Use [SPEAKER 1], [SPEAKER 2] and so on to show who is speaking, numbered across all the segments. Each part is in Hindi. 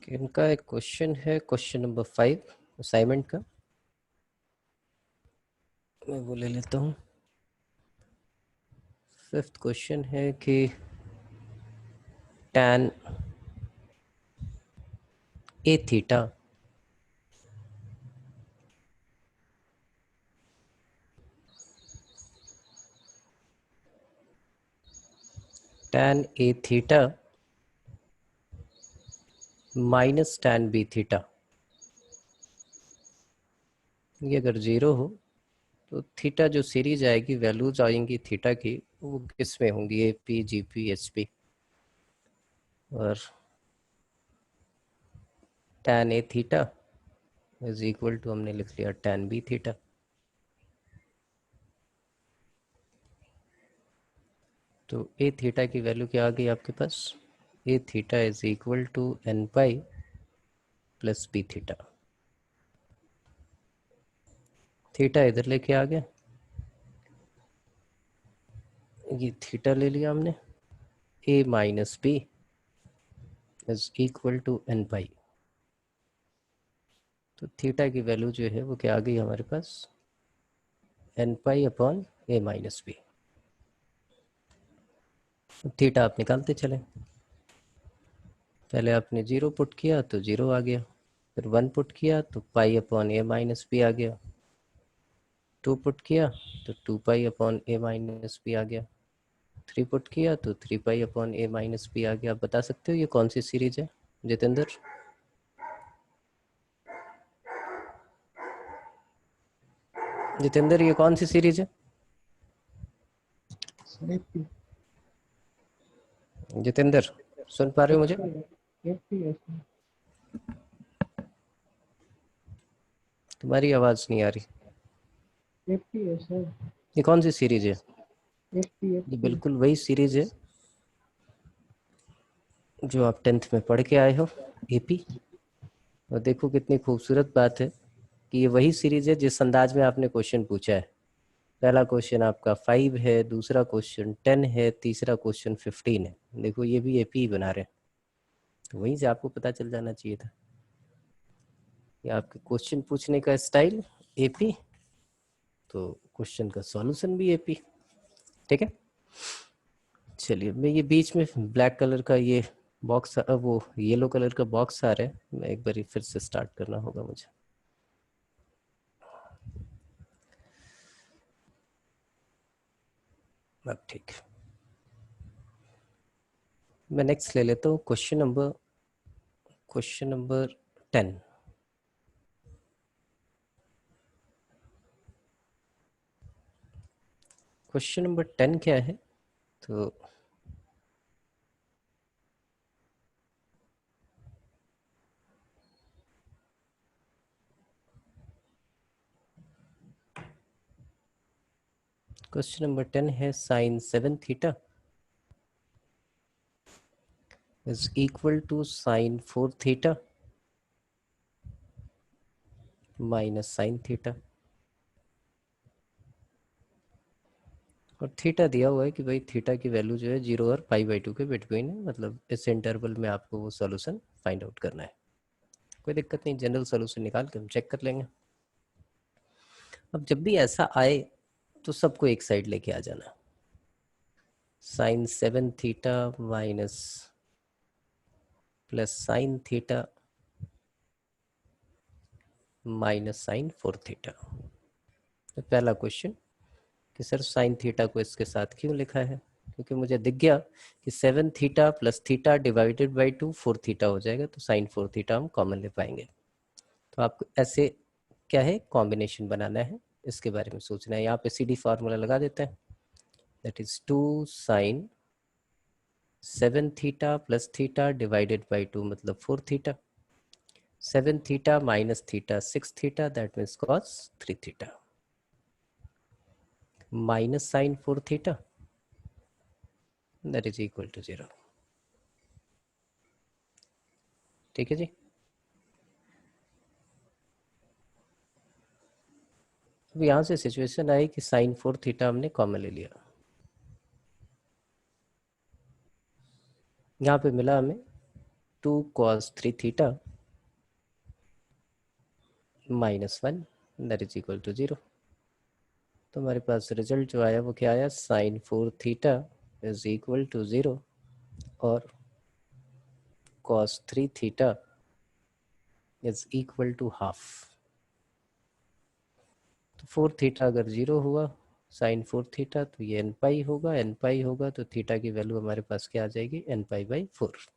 [SPEAKER 1] इनका एक क्वेश्चन है, क्वेश्चन नंबर 5 असाइनमेंट का। मैं वो ले लेता हूँ। 5th क्वेश्चन है कि tan a theta minus tan b theta, ये अगर 0 हो तो थीटा जो सीरीज आएगी, वैल्यूज आएंगी थीटा की, वो किस में होंगी? A P, G P, H P. और tan a theta is equal to, हमने लिख लिया tan b थीटा। तो ए थीटा की वैल्यू क्या आ गई आपके पास? A theta is equal to n pi plus B theta. Theta इधर लेके आ गया, ये थीटा ले लिया हमने। A minus B is equal to n pi. तो थीटा की वैल्यू जो है वो क्या आ गई हमारे पास? एन पाई अपॉन ए माइनस बी। थीटा आप निकालते चले। पहले आपने 0 पुट किया तो 0 आ गया, फिर 1 पुट किया तो पाई अपॉन ए माइनस बी आ गया, 2 पुट किया तो 2 पाई अपॉन ए माइनस बी आ गया, 3 पुट किया तो 3 पाई अपॉन ए माइनस बी आ गया। आप बता सकते हो ये कौन सी सीरीज है जितेंद्र? जितेंद्र, ये कौन सी सीरीज है? जितेंद्र, सुन पा रहे हो मुझे? तुम्हारी आवाज नहीं आ रही। ये कौन सी सीरीज है? ये बिल्कुल वही सीरीज है जो आप 10th में पढ़ के आए हो, एपी। और देखो कितनी खूबसूरत बात है कि ये वही सीरीज है जिस अंदाज में आपने क्वेश्चन पूछा है। पहला क्वेश्चन आपका 5 है, दूसरा क्वेश्चन 10 है, तीसरा क्वेश्चन 15 है। देखो ये भी एपी ही बना रहे हैं। तो वहीं से आपको पता चल जाना चाहिए था कि आपके क्वेश्चन पूछने का स्टाइल एपी, तो क्वेश्चन का सॉल्यूशन भी एपी। ठीक है, चलिए। मैं ये बीच में ब्लैक कलर का ये बॉक्स, वो येलो कलर का बॉक्स आ रहा है, मैं एक बार फिर से स्टार्ट करना होगा मुझे। अब ठीक, मैं नेक्स्ट ले लेता हूँ क्वेश्चन नंबर 10। क्वेश्चन नंबर 10 क्या है? तो क्वेश्चन नंबर 10 है sine 7 theta is equal to sine 4 theta minus sine theta. और थीटा दिया हुआ है कि भाई थीटा की वैल्यू जो है 0 और पाई बाई 2 के बिटवीन है, मतलब इस इंटरवल में आपको वो सॉल्यूशन फाइंड आउट करना है। कोई दिक्कत नहीं, जनरल सॉल्यूशन निकाल के हम चेक कर लेंगे। अब जब भी ऐसा आए तो सबको एक साइड लेके आ जाना। Sine 7 theta minus plus sine theta minus sine 4 theta. तो पहला क्वेश्चन कि सर साइन थीटा को इसके साथ क्यों लिखा है? क्योंकि मुझे दिख गया कि 7 theta plus theta divided by 2 4 theta हो जाएगा, तो साइन 4 थीटा हम कॉमन ले पाएंगे। तो आपको ऐसे क्या है, कॉम्बिनेशन बनाना है, इसके बारे में सोचना है। यहाँ पे सी डी फार्मूला लगा देते हैं, that is 2 sine 7 theta plus theta divided by 2 मतलब 4 theta, 7 theta minus theta 6 theta, that means cos 3 theta minus sine 4 theta, that is equal to 0। ठीक है जी। अब यहाँ से सिचुएशन आई कि साइन 4 थीटा हमने कॉमन ले लिया। यहाँ पे मिला हमें 2 cos 3 theta -1 that is equal to 0। तो हमारे पास रिजल्ट जो आया वो क्या आया, sin 4 theta is equal to 0 और cos 3 theta is equal to half. तो 4 थीटा अगर 0 हुआ sin 4 थीटा तो ये n पाई होगा, n पाई होगा तो थीटा की वैल्यू हमारे पास क्या आ जाएगी, n पाई बाई 4।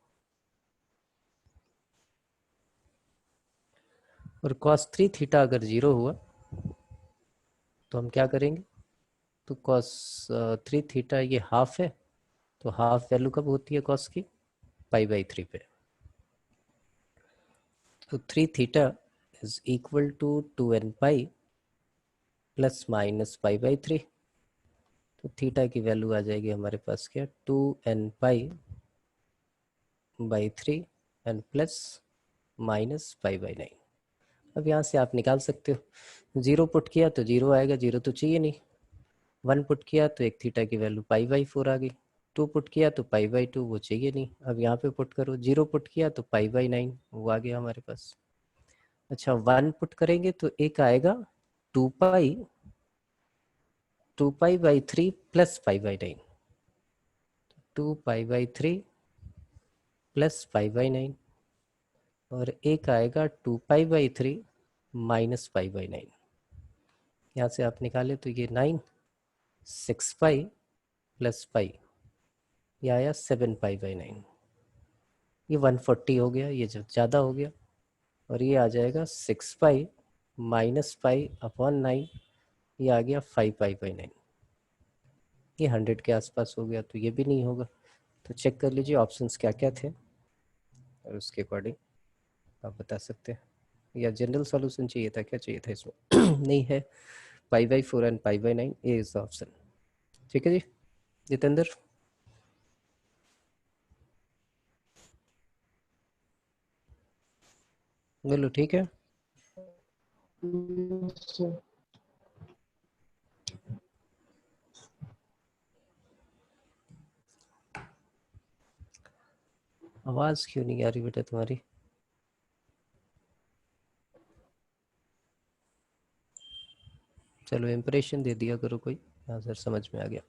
[SPEAKER 1] और cos 3 थीटा अगर 0 हुआ तो हम क्या करेंगे, तो cos 3 थीटा ये हाफ है, तो हाफ वैल्यू कब होती है cos की, पाई बाई 3 पे। तो 3 theta is equal to 2n pi plus minus pi by 3। तो थीटा की वैल्यू आ जाएगी हमारे पास क्या, 2n pi by 3 and plus minus pi by 9। अब यहाँ से आप निकाल सकते हो, 0 पुट किया तो 0 आएगा, 0 तो चाहिए नहीं। 1 पुट किया तो एक थीटा की वैल्यू पाई बाई 4 आ गई। 2 पुट किया तो पाई बाई 2, वो चाहिए नहीं। अब यहाँ पे पुट करो, 0 पुट किया तो पाई बाई 9, वो आ गया हमारे पास। अच्छा 1 पुट करेंगे तो एक आएगा 2 पाई by 3 plus pi by 9, 2 pi by 3 plus pi by 9, और एक आएगा 2 पाई बाई 3 माइनस पाई बाई 9। यहाँ से आप निकाले तो ये 9, 6 पाई प्लस पाई, ये आया 7 पाई बाई 9। ये 140 हो गया, ये जो ज़्यादा हो गया, और ये आ जाएगा 6 पाई माइनस पाई अपॉन 9, ये आ गया 5 पाई बाई 9। ये 100 के आसपास हो गया, तो ये भी नहीं होगा। तो चेक कर लीजिए ऑप्शंस क्या क्या थे और उसके अकॉर्डिंग आप बता सकते हैं। या जनरल सॉल्यूशन चाहिए था, क्या चाहिए था इसमें नहीं है, पाई by 4 and pi by 9 A is the option. ठीक है जी जितेंद्र, बोलो ठीक है। आवाज क्यों नहीं आ रही बेटा तुम्हारी, चलो इम्प्रेशन दे दिया करो कोई, आंसर समझ में आ गया।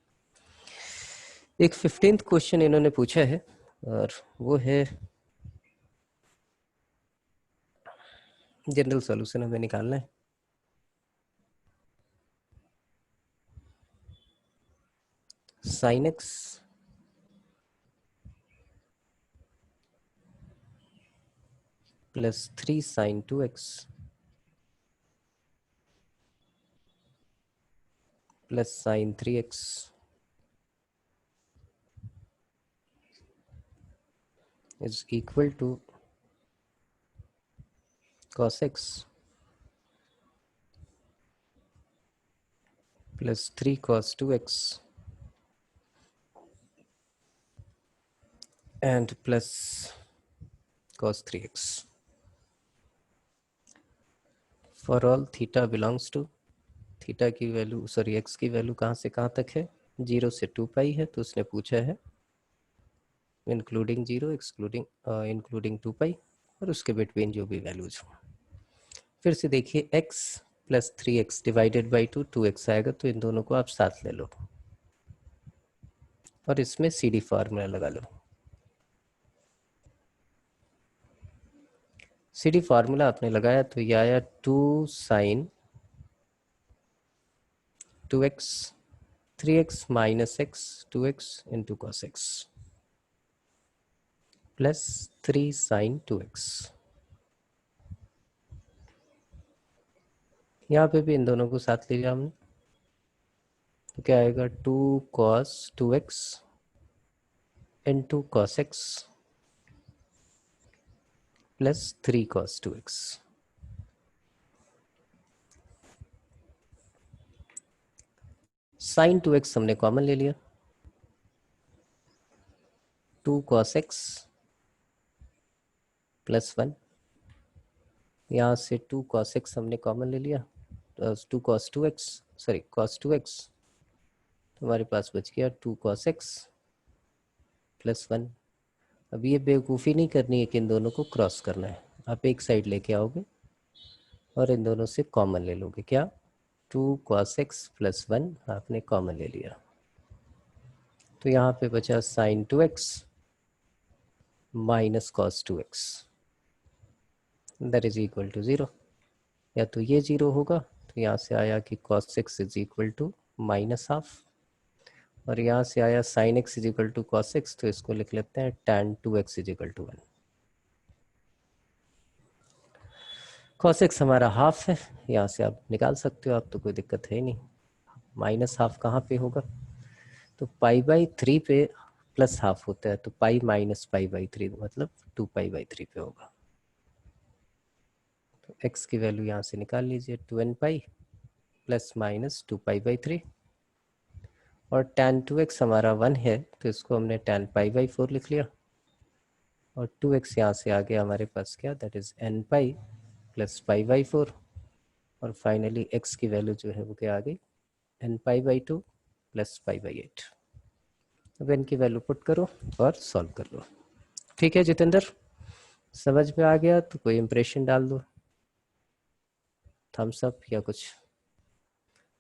[SPEAKER 1] एक 15th क्वेश्चन इन्होंने पूछा है और वो है जनरल सॉल्यूशन हमें निकालना है। Sine x plus 3 sine 2x plus sine 3x is equal to cos x plus 3 cos 2x and plus cos 3x for all theta belongs to, theta की वैल्यू सॉरी एक्स की वैल्यू कहाँ से कहाँ तक है, 0 से 2 पाई है, तो उसने पूछा है इंक्लूडिंग 0 एक्सक्लूडिंग इंक्लूडिंग 2 पाई और उसके बिटवीन जो भी वैल्यूज हो। फिर से देखिए x plus 3x divided by 2x आएगा, तो इन दोनों को आप साथ ले लो और इसमें सी डी फार्मूला लगा लो। सी डी फार्मूला आपने लगाया तो ये आया 2 sine 2x 3x minus x 2x into cos x plus 3 sine 2x। यहाँ पे भी इन दोनों को साथ ले लिया हमने, तो क्या आएगा 2 cos 2x into cos x plus 3 cos 2x। Sine 2x हमने कॉमन ले लिया, 2 cos x प्लस 1, यहाँ से 2 cos x हमने कॉमन ले लिया, तो 2 cos 2x sorry cos 2x, तो हमारे पास बच गया 2 cos x प्लस 1। अब ये बेवकूफ़ी नहीं करनी है कि इन दोनों को क्रॉस करना है। आप एक साइड लेके आओगे और इन दोनों से कॉमन ले लोगे। क्या? 2 cos x प्लस 1 आपने कॉमन ले लिया, तो यहाँ पे बचा sin 2x minus cos 2x, that is equal to 0। या तो ये 0 होगा, तो यहाँ से आया कि cos x is equal to minus half, और यहाँ से आया sin x is equal to cos x, तो इसको लिख लेते हैं tan 2x is equal to 1। cos x हमारा हाफ है, यहाँ से आप निकाल सकते हो, आप तो कोई दिक्कत है ही नहीं। माइनस हाफ कहाँ पे होगा? तो पाई बाई 3 पे प्लस हाफ होता है, तो पाई माइनस पाई बाई 3 मतलब 2 पाई बाई 3 पे होगा। तो x की वैल्यू यहाँ से निकाल लीजिए, 2n pi plus minus 2 pi by 3, और tan 2x हमारा 1 है, तो इसको हमने tan पाई बाई 4 लिख लिया, और 2x यहाँ से आ गया हमारे पास क्या, that is n pi plus pi by 4, और फाइनली x की वैल्यू जो है वो क्या आ गई, n pi by 2 plus pi by 8। अब n की वैल्यू पुट करो और सॉल्व कर लो। ठीक है जितेंद्र, समझ में आ गया तो कोई इम्प्रेशन डाल दो, थम्स अप या कुछ।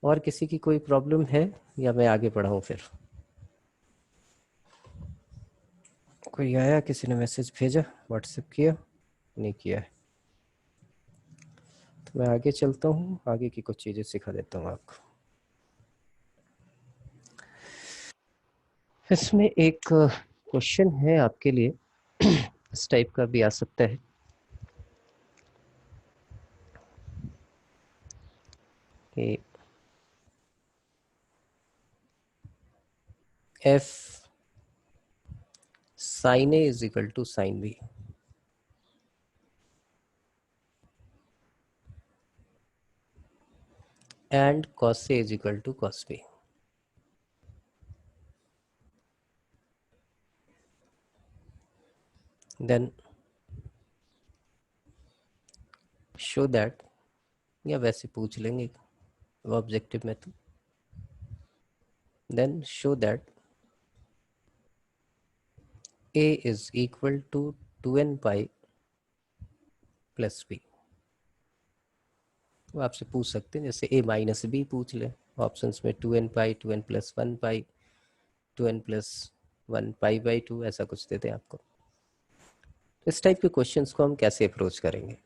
[SPEAKER 1] और किसी की कोई प्रॉब्लम है या मैं आगे बढ़ाऊँ फिर? कोई आया, किसी ने मैसेज भेजा, व्हाट्सएप किया? नहीं किया है, तो मैं आगे चलता हूँ, आगे की कुछ चीज़ें सिखा देता हूँ आपको। इसमें एक क्वेश्चन है आपके लिए, इस टाइप का भी आ सकता है कि f sin a is equal to sin b, and cos a is equal to cos b. Then show that, या वैसे पूछ लेंगे वो ऑब्जेक्टिव में, तो then show that a is equal to 2n pi plus b। वो आपसे पूछ सकते हैं, जैसे a माइनस बी पूछ ले, ऑप्शंस में 2n pi, 2n plus 1 pi, 2n plus 1 pi by 2, ऐसा कुछ देते हैं आपको। इस टाइप के क्वेश्चंस को हम कैसे अप्रोच करेंगे?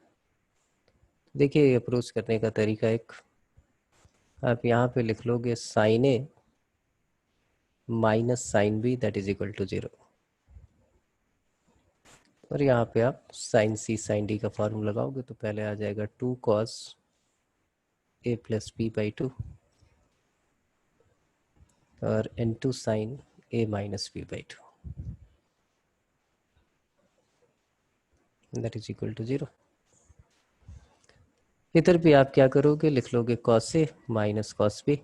[SPEAKER 1] देखिए अप्रोच करने का तरीका एक, आप यहाँ पे लिख लोगे sine A minus sine B that is equal to 0, और यहाँ पे आप साइन सी साइन डी का फॉर्मूला लगाओगे तो पहले आ जाएगा 2 cos A plus B by 2 और n2 sine A minus B by 2 that is equal to 0। इधर भी आप क्या करोगे, लिख लोगे cos A minus cos B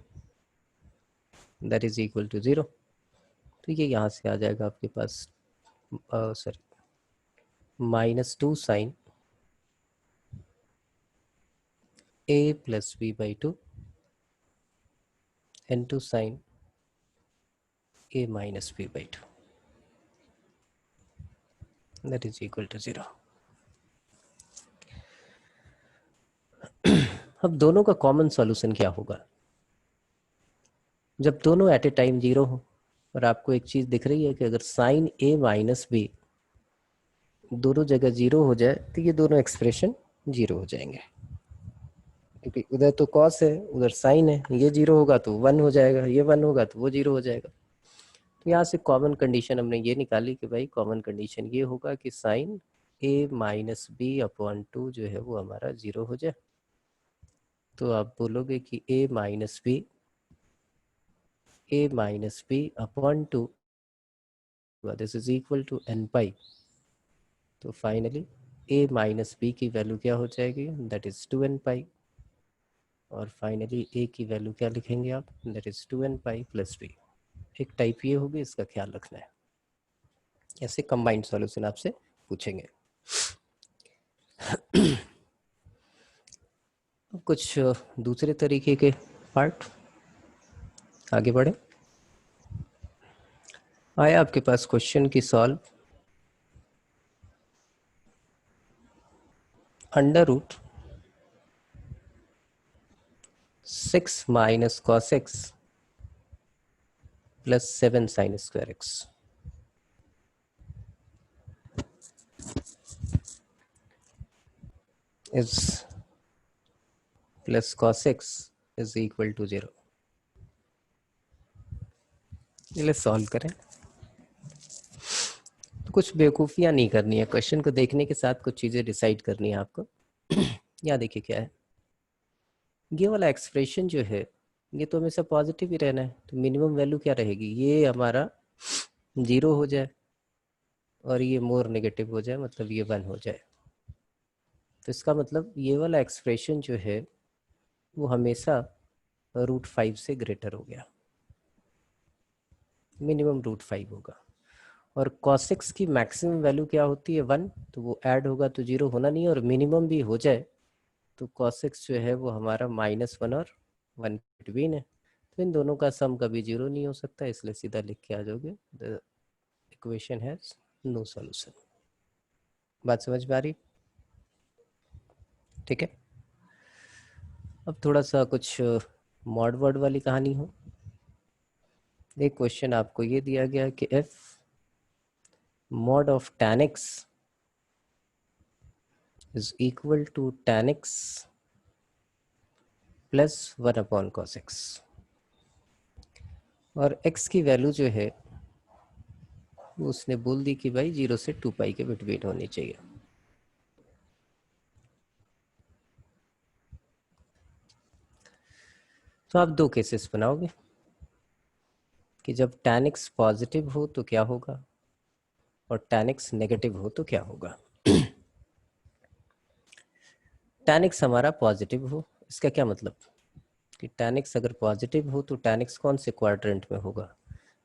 [SPEAKER 1] that is equal to 0, तो ये यहाँ से आ जाएगा आपके पास, sorry, minus 2 sine A plus B by 2 n2 sine A minus B by 2 that is equal to 0। अब दोनों का कॉमन सॉल्यूशन क्या होगा? जब दोनों एट ए टाइम 0 हो और आपको एक चीज दिख रही है कि अगर साइन ए माइनस बी दोनों जगह 0 हो जाए तो ये दोनों एक्सप्रेशन 0 हो जाएंगे, क्योंकि उधर तो कॉस है उधर साइन है, ये 0 होगा तो 1 हो जाएगा, ये 1 होगा तो वो 0 हो जाएगा। तो यहाँ से कॉमन कंडीशन हमने ये निकाली कि भाई कॉमन कंडीशन ये होगा कि sign A minus B upon 2 जो है वो हमारा 0 हो जाए। तो आप बोलोगे कि A minus B upon 2 this is equal to n pi. तो फाइनली a माइनस बी की वैल्यू क्या हो जाएगी, दैट इज 2n पाई, और फाइनली a की वैल्यू क्या लिखेंगे आप, that is 2n pi plus B. एक टाइप ये होगी, इसका ख्याल रखना है। ऐसे कंबाइंड सॉल्यूशन आपसे पूछेंगे। कुछ दूसरे तरीके के पार्ट, आगे बढ़े। आया आपके पास क्वेश्चन की solve under root 6 minus cos x plus 7 sine square x is plus cos x is equal to 0। चलिए सॉल्व करें। तो कुछ बेवकूफ़ियाँ नहीं करनी है, क्वेश्चन को देखने के साथ कुछ चीज़ें डिसाइड करनी है आपको। यहाँ देखिए क्या है, ये वाला एक्सप्रेशन जो है ये तो हमेशा पॉजिटिव ही रहना है, तो मिनिमम वैल्यू क्या रहेगी, ये हमारा 0 हो जाए और ये मोर नेगेटिव हो जाए, मतलब ये 1 हो जाए। तो इसका मतलब ये वाला एक्सप्रेशन जो है वो हमेशा √5 से ग्रेटर हो गया, मिनिमम √5 होगा। और cos x की मैक्सिमम वैल्यू क्या होती है 1, तो वो ऐड होगा तो 0 होना नहीं है, और मिनिमम भी हो जाए तो cos x जो है वो हमारा -1 और 1 बिटवीन है। तो इन दोनों का सम कभी 0 नहीं हो सकता, इसलिए सीधा लिख के आ जाओगे the equation has no solution. बात समझ में आ रही? ठीक है। अब थोड़ा सा कुछ मॉड वर्ड वाली कहानी हो। एक क्वेश्चन आपको ये दिया गया कि f mod of tan x is equal to tan x plus 1/cos x, और x की वैल्यू जो है वो उसने बोल दी कि भाई 0 से 2 पाई के बिटवीन होनी चाहिए। तो आप दो केसेस बनाओगे कि जब tan x पॉजिटिव हो तो क्या होगा और tan x नेगेटिव हो तो क्या होगा। tan x हमारा पॉजिटिव हो, इसका क्या मतलब कि tan x अगर पॉजिटिव हो तो tan x कौन से क्वाड्रेंट में होगा,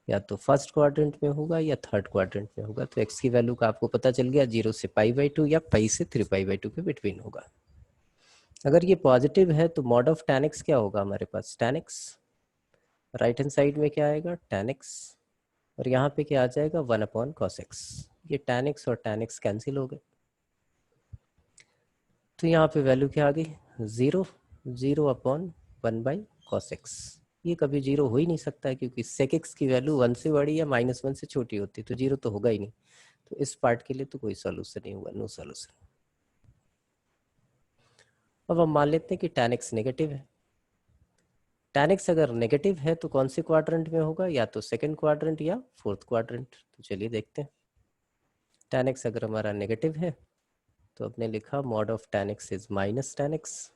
[SPEAKER 1] या तो फर्स्ट क्वाड्रेंट में होगा या थर्ड क्वाड्रेंट में होगा। तो x की वैल्यू का आपको पता चल गया, 0 से π/2 या π से 3π/2 के बिटवीन होगा। अगर ये पॉजिटिव है तो मॉड ऑफ tan x क्या होगा हमारे पास, tan x right hand side में क्या आएगा tan x, और यहाँ पे क्या आ जाएगा 1/cos x। ये tan x और tan x कैंसिल हो गए, तो यहाँ पे वैल्यू क्या आ गई 0, 0/1/cos x। ये कभी 0 हो ही नहीं सकता है, क्योंकि sec x की वैल्यू 1 से बड़ी या -1 से छोटी होती है, तो 0 तो होगा ही नहीं। तो इस पार्ट के लिए तो कोई सॉल्यूशन नहीं होगा, नो सॉल्यूशन। अब हम मान लेते हैं कि tan x नेगेटिव है। tan x अगर नेगेटिव है तो कौन से क्वाड्रेंट में होगा, या तो सेकंड क्वाड्रेंट या फोर्थ क्वाड्रेंट। तो चलिए देखते हैं। tan x अगर हमारा नेगेटिव है तो आपने लिखा mod of tan x is -tan x,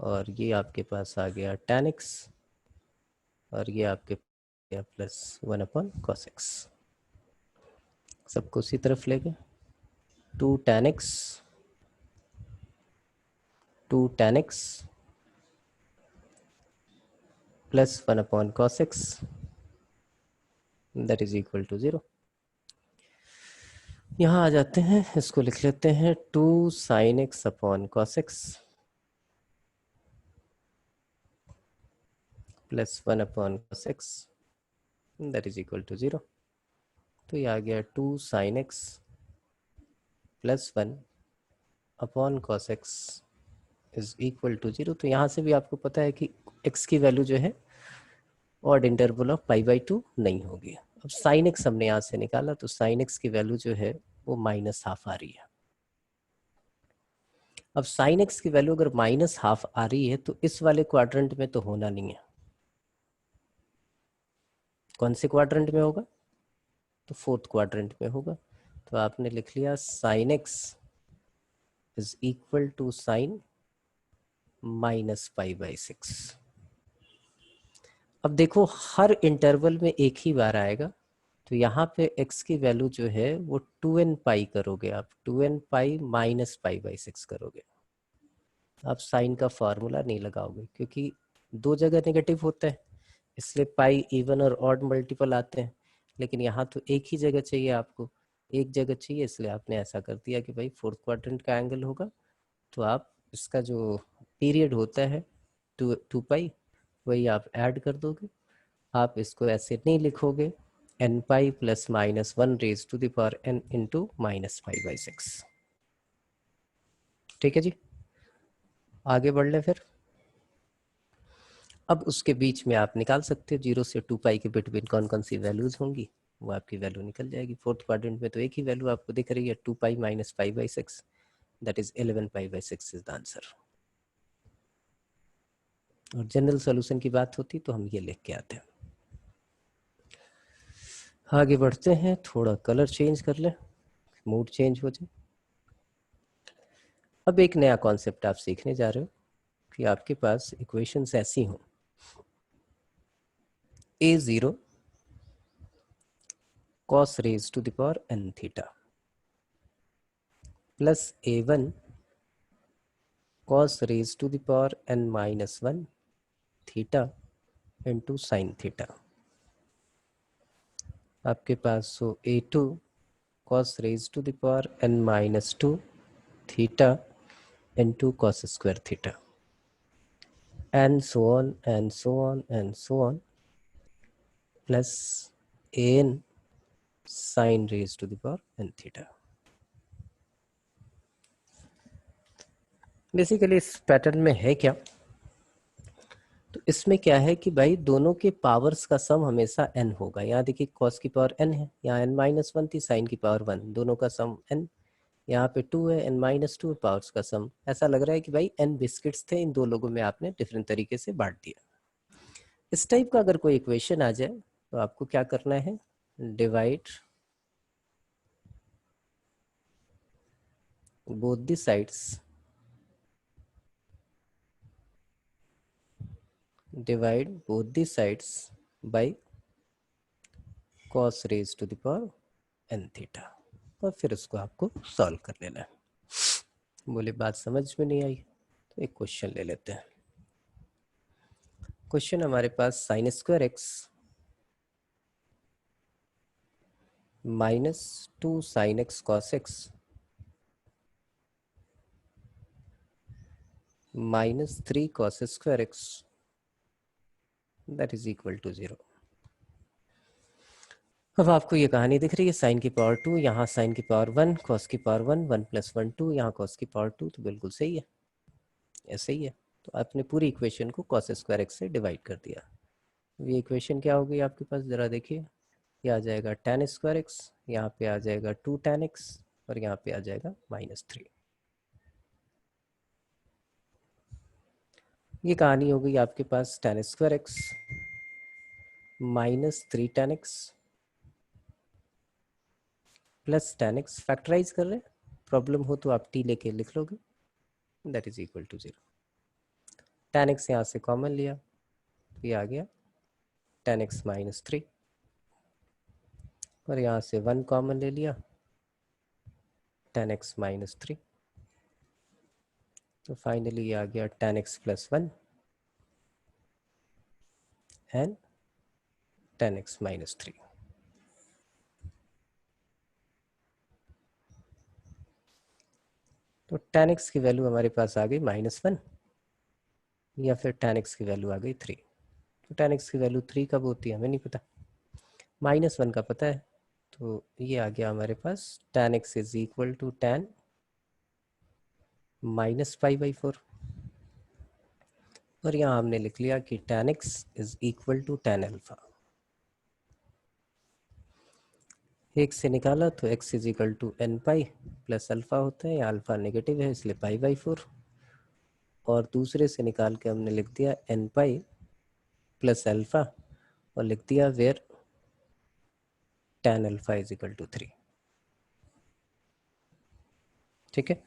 [SPEAKER 1] और ये आपके पास आ गया tan x, और ये आपके गया प्लस 1/cos x। सबको उसी तरफ ले गए, 2 tan x plus 1/cos x that is equal to 0। यहाँ आ जाते हैं, इसको लिख लेते हैं 2 sin x/cos x plus 1/cos x that is equal to 0। तो ये आ गया 2 sin x plus 1/cos x is equal to 0। तो यहाँ से भी आपको पता है कि x की वैल्यू जो है ऑड इंटरवल ऑफ π/2 नहीं होगी। अब sin x हमने यहाँ से निकाला, तो sin x की वैल्यू जो है वो -½ आ रही है। अब sin x की वैल्यू अगर -½ आ रही है तो इस वाले क्वाड्रेंट में तो होना नहीं है। कौन से क्वाड्रेंट में होगा, तो फोर्थ क्वाड्रेंट में होगा। तो आपने लिख लिया sin x is equal to sine -π/6। अब देखो हर इंटरवल में एक ही बार आएगा, तो यहाँ पे x की वैल्यू जो है वो 2n π करोगे आप, 2n π -π/6 करोगे। आप साइन का फॉर्मूला नहीं लगाओगे, क्योंकि दो जगह नेगेटिव होता है, इसलिए पाई इवन और ऑड मल्टीपल आते हैं। लेकिन यहाँ तो एक ही जगह चाहिए आपको, एक जगह चाहिए, इसलिए आपने ऐसा कर दिया कि भाई फोर्थ क्वाड्रेंट का एंगल होगा, तो आप इसका जो पीरियड होता है 2 पाई वही आप ऐड कर दोगे। आप इसको ऐसे नहीं लिखोगे n π plus -1 raise to the power n into -π/6। ठीक है जी, आगे बढ़ ले फिर। अब उसके बीच में आप निकाल सकते हो 0 से 2 पाई के बिटवीन कौन कौन सी वैल्यूज होंगी, वो आपकी वैल्यू निकल जाएगी। फोर्थ क्वाड्रेंट में तो एक ही वैल्यू आपको दिख रही है, 2 पाई माइनस 5/6, दैट इज 11 पाई/6 इज द आंसर। और जनरल सॉल्यूशन की बात होती तो हम ये लिख के आते हैं। आगे बढ़ते हैं, थोड़ा कलर चेंज कर ले, मूड चेंज हो जाए। अब एक नया कॉन्सेप्ट आप सीखने जा रहे हो कि आपके पास इक्वेशंस ऐसी हों, a0 cos raised to the power n theta plus a1 cos raised to the power n minus 1 theta into sin theta। आपके पास हो a2 cos raised to the power n minus 2 theta into cos square theta, and so on and so on and so on, plus an sin raised to the power n theta। Basically इस पैटर्न में है क्या, तो इसमें क्या है कि भाई दोनों के पावर्स का सम हमेशा n होगा। यहाँ देखिए cos की पावर n है, यहाँ n-1 थी, sin की पावर 1, दोनों का सम n, यहाँ पे 2 है, n-2 पावर्स का सम। ऐसा लग रहा है कि भाई n बिस्किट्स थे, इन दो लोगों में आपने डिफरेंट तरीके से बांट दिया। इस टाइप का अगर कोई इक्वेशन आ जाए तो आपको क्या करना है, divide both the sides, divide both the sides by cos raised to the power n theta, और फिर उसको आपको सॉल्व कर लेना है। बोले बात समझ में नहीं आई, तो एक क्वेश्चन ले लेते हैं। क्वेश्चन हमारे पास sin square x minus 2 sin x cos x minus 3 cos square x that is equal to 0। अब आपको ये कहानी दिख रही है, साइन की पावर 2, यहाँ साइन की पावर 1, कॉस की पावर 1, 1 + 1 2, यहाँ कॉस की पावर 2, तो बिल्कुल सही है, ऐसे ही है। तो आपने पूरी इक्वेशन को cos स्क्वायर x से डिवाइड कर दिया। ये इक्वेशन क्या हो गई आपके पास, जरा देखिए, ये आ जाएगा tan स्क्वायर x, यहाँ पे आ जाएगा 2 tan x, और यहाँ पे आ जाएगा -3। ये कहानी हो गई आपके पास tan square x -3 tan x plus tan x, factorise कर रहे हैं, प्रॉब्लम हो तो आप t लेके लिख लोगे, that is equal to 0। tan x यहाँ से कॉमन लिया, तो ये आ गया tan x -3, और यहाँ से 1 कॉमन ले लिया, tan x -3, तो फाइनली ये आ गया tan x + 1 and tan x -3। तो tan x की वैल्यू हमारे पास आ गई -1, या फिर tan x की वैल्यू आ गई 3। तो tan x की वैल्यू 3 कब होती है हमें नहीं पता, -1 का पता है, तो ये आ गया हमारे पास tan x is equal to tan -π/4, और यहाँ हमने लिख लिया कि tan x is equal to tan alpha. एक से निकाला तो x is equal to n π plus alpha होता है, यहाँ अल्फा नेगेटिव है इसलिए π/4, और दूसरे से निकाल के हमने लिख दिया n π प्लस अल्फा, और लिख दिया where tan alpha is equal to 3। ठीक है,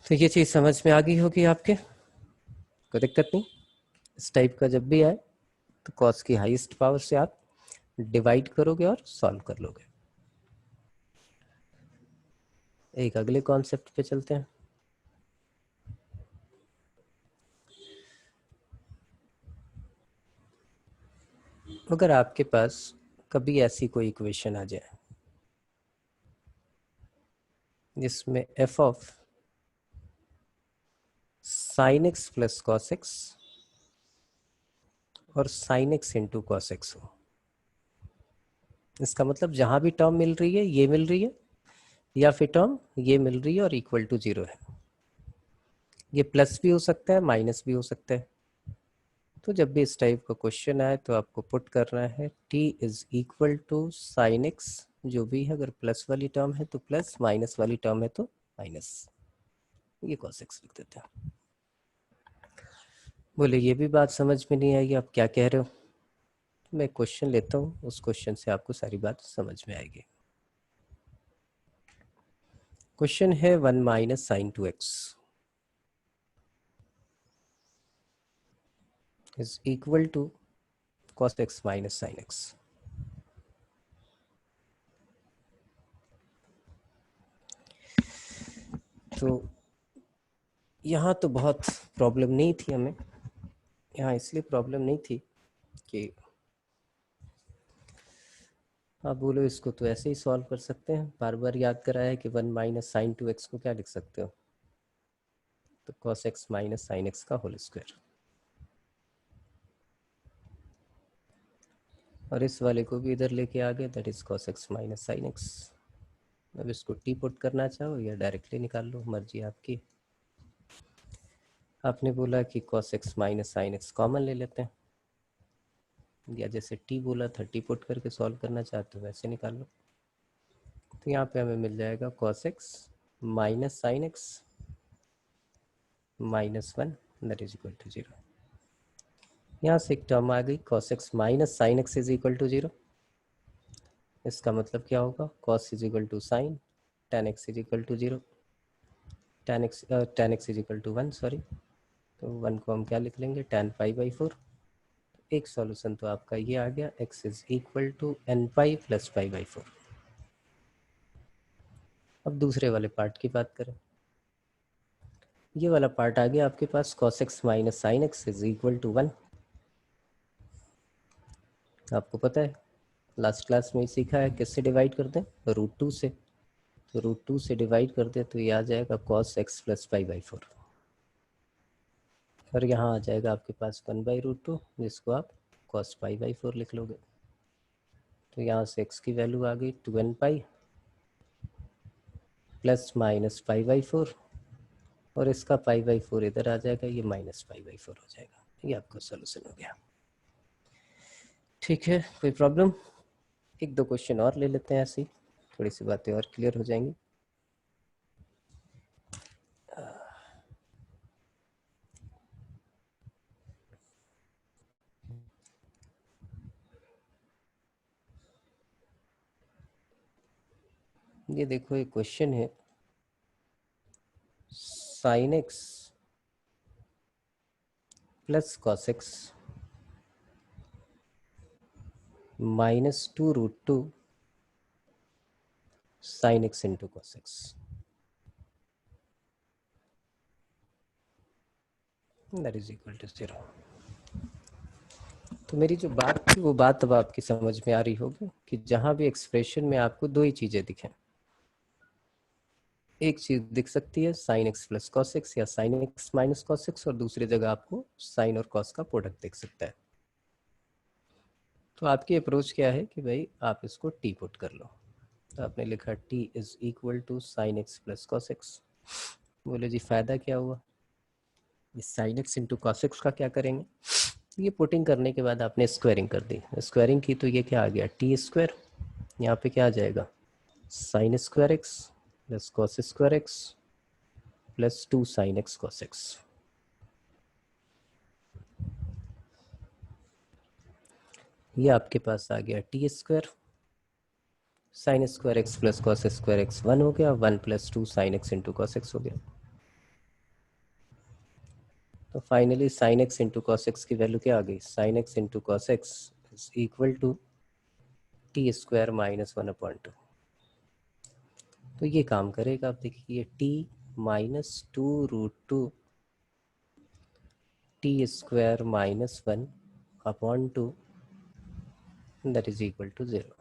[SPEAKER 1] तो ये चीज़ समझ में आ गई होगी आपके, कोई दिक्कत नहीं। इस टाइप का जब भी आए तो कॉस की हाईएस्ट पावर से आप डिवाइड करोगे और सॉल्व कर लोगे। एक अगले कॉन्सेप्ट पे चलते हैं। अगर आपके पास कभी ऐसी कोई इक्वेशन आ जाए जिसमें f of sin x plus cos x और sin x into cos x हो, इसका मतलब जहां भी टर्म मिल रही है ये मिल रही है, या फिर टर्म ये मिल रही है और इक्वल टू 0 है, ये प्लस भी हो सकता है, माइनस भी हो सकता है। तो जब भी इस टाइप का क्वेश्चन आए तो आपको पुट करना है t is equal to sine x, जो भी है, अगर प्लस वाली टर्म है तो प्लस, माइनस वाली टर्म है तो माइनस, ये cos x लिख देते हैं। बोले ये भी बात समझ में नहीं आई, आप क्या कह रहे हो? मैं क्वेश्चन लेता हूँ, उस क्वेश्चन से आपको सारी बात समझ में आएगी। क्वेश्चन है 1 minus sine 2x is equal to cos x minus sine x। तो यहाँ तो बहुत प्रॉब्लम नहीं थी हमें, यहाँ इसलिए प्रॉब्लम नहीं थी कि आप बोलो इसको तो ऐसे ही सॉल्व कर सकते हैं। बार बार याद कराया है कि 1 माइनस साइन 2x को क्या लिख सकते हो, तो cos x minus sine x का होल स्क्वायर। और इस वाले को भी इधर लेके आ गए, that is cos x minus sine x। अब इसको टी पुट करना चाहो या डायरेक्टली निकाल लो, मर्जी आपकी। आपने बोला कि cos x minus sine x common ले लेते हैं, या जैसे टी बोला था टी पुट करके सॉल्व करना चाहते हो वैसे निकाल लो। तो यहाँ पे हमें मिल जाएगा cos x minus sine x minus 1 that is equal to 0। यहाँ से एक टर्म आ गई cos x minus sine x is equal to 0। इसका मतलब क्या होगा, cos is equal to sine, tan x is equal to 0, tan x is equal to 1, sorry. तो 1 को हम क्या लिख लेंगे, tan पाई बाई 4। एक सॉल्यूशन तो आपका ये आ गया, x is equal to n pi plus pi by 4। अब दूसरे वाले पार्ट की बात करें, ये वाला पार्ट आ गया आपके पास, cos x minus sine x is equal to 1। आपको पता है लास्ट क्लास में ही सीखा है किससे डिवाइड कर दें, √2 से। तो √2 से डिवाइड कर दे तो ये आ जाएगा cos x plus pi by 4। और यहाँ आ जाएगा आपके पास 1/√2, जिसको आप cos पाई बाई 4 लिख लोगे। तो यहाँ से x की वैल्यू आ गई 2n pi plus minus pi by 4, और इसका पाई बाई 4 इधर आ जाएगा, ये माइनस पाई बाई 4 हो जाएगा। ये आपका सोल्यूशन हो गया। ठीक है, कोई प्रॉब्लम? एक दो क्वेश्चन और ले लेते हैं, ऐसी थोड़ी सी बातें और क्लियर हो जाएंगी। ये देखो एक क्वेश्चन है, sine x plus cos x minus 2√2 sine x into cos x, that is equal to 0। तो मेरी जो बात थी वो बात अब आपकी समझ में आ रही होगी कि जहां भी एक्सप्रेशन में आपको दो ही चीजें दिखें, एक चीज दिख सकती है sine x plus cos x या sine x minus cos x, और दूसरी जगह आपको साइन और कॉस का प्रोडक्ट दिख सकता है। तो आपकी अप्रोच क्या है कि भाई आप इसको टी पुट कर लो। तो आपने लिखा t is equal to sine x plus cos x. बोले जी फायदा क्या हुआ, इस sine x into cos x का क्या करेंगे? ये पुटिंग करने के बाद आपने स्क्वायरिंग कर दी, स्क्वायरिंग की तो ये क्या आ गया, टी स्क्वायर। यहाँ पे क्या आ जाएगा, sine square x plus cos square x plus 2 sine x cos x. ये आपके पास आ गया t square, sine square x plus cos square x 1 हो गया, 1 plus 2 sine x into cos x हो गया। तो finally sine x into cos x की वैल्यू क्या आ गई, sine x into cos x is equal to t square minus 1/2। तो ये काम करेगा, आप देखिए t minus 2√2 t square minus 1/2 that is equal to 0।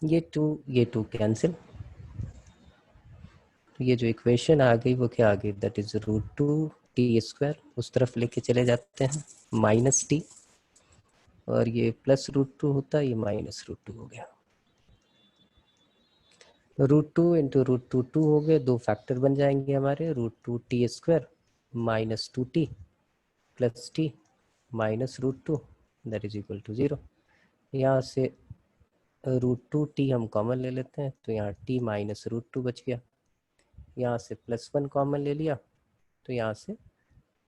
[SPEAKER 1] ये टू कैंसिल, तो ये जो इक्वेशन आ गई वो क्या आ गई, दैट इज √2 टी स्क्वायर, उस तरफ लेके चले जाते हैं माइनस टी, और ये प्लस √2 होता है, ये माइनस √2 हो गया। √2 इंटू √2 हो गए, दो फैक्टर बन जाएंगे हमारे, √2t² minus 2t plus t minus √2 that is equal to 0। यहाँ से √2t हम कॉमन ले लेते हैं, तो यहाँ t माइनस √2 बच गया। यहाँ से +1 कॉमन ले लिया, तो यहाँ से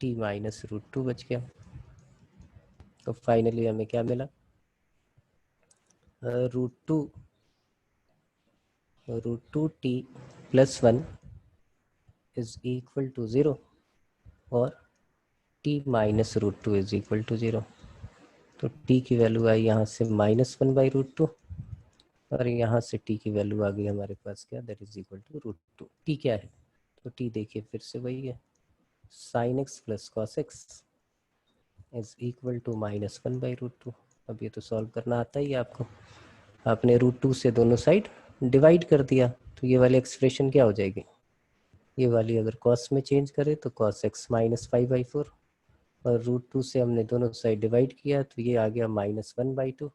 [SPEAKER 1] t माइनस √2 बच गया। तो फाइनली हमें क्या मिला, √2t plus 1 is equal to 0 और t minus √2 is equal to 0। तो t की वैल्यू आई यहाँ से -1/√2 और यहाँ से t की वैल्यू आ गई हमारे पास क्या, that is equal to √2। t क्या है, तो t देखिए फिर से वही है, sin x plus cos x is equal to -1/√2। अब ये तो सॉल्व करना आता ही है आपको, आपने √2 से दोनों साइड डिवाइड कर दिया, तो ये वाली एक्सप्रेशन क्या हो जाएगी, ये वाली अगर cos में चेंज करें तो cos x माइनस 5/4 और √2 से हमने दोनों साइड डिवाइड किया तो ये आ गया -1/2।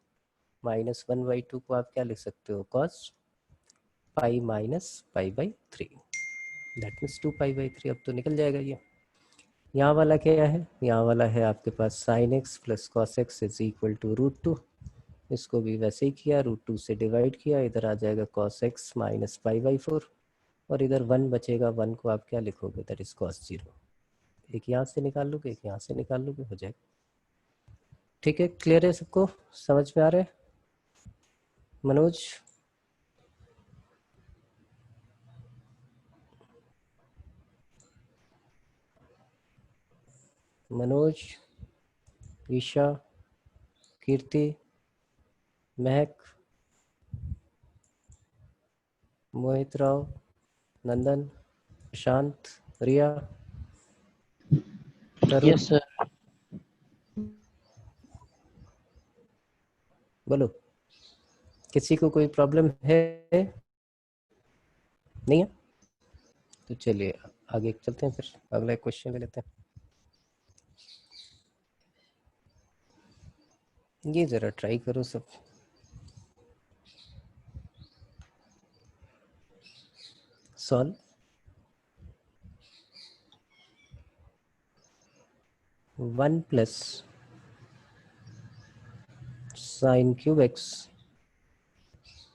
[SPEAKER 1] -1/2 को आप क्या लिख सकते हो, cos pi minus π/3, that means 2π/3। अब तो निकल जाएगा ये। यहाँ वाला क्या है, यहाँ वाला है आपके पास sin x plus cos x is equal to √2। इसको भी वैसे ही किया, √2 से डिवाइड किया, इधर आ जाएगा cos x माइनस π/4 और इधर 1 बचेगा, 1 को आप क्या लिखोगे, दैट इज cos 0। एक यहाँ से निकाल लोगे, एक यहाँ से निकाल लोगे, हो जाएगा। ठीक है, क्लियर है सबको, समझ में आ रहा है। मनोज, मनोज, ईशा, कीर्ति, महक, मोहित राव, नंदन, प्रशांत, रिया, तरुण,
[SPEAKER 2] यस सर।
[SPEAKER 1] बोलो, किसी को कोई प्रॉब्लम है, नहीं है? तो चलिए आगे चलते हैं, फिर अगला क्वेश्चन ले लेते हैं। ये जरा ट्राई करो सब। Solve 1 plus sine cube x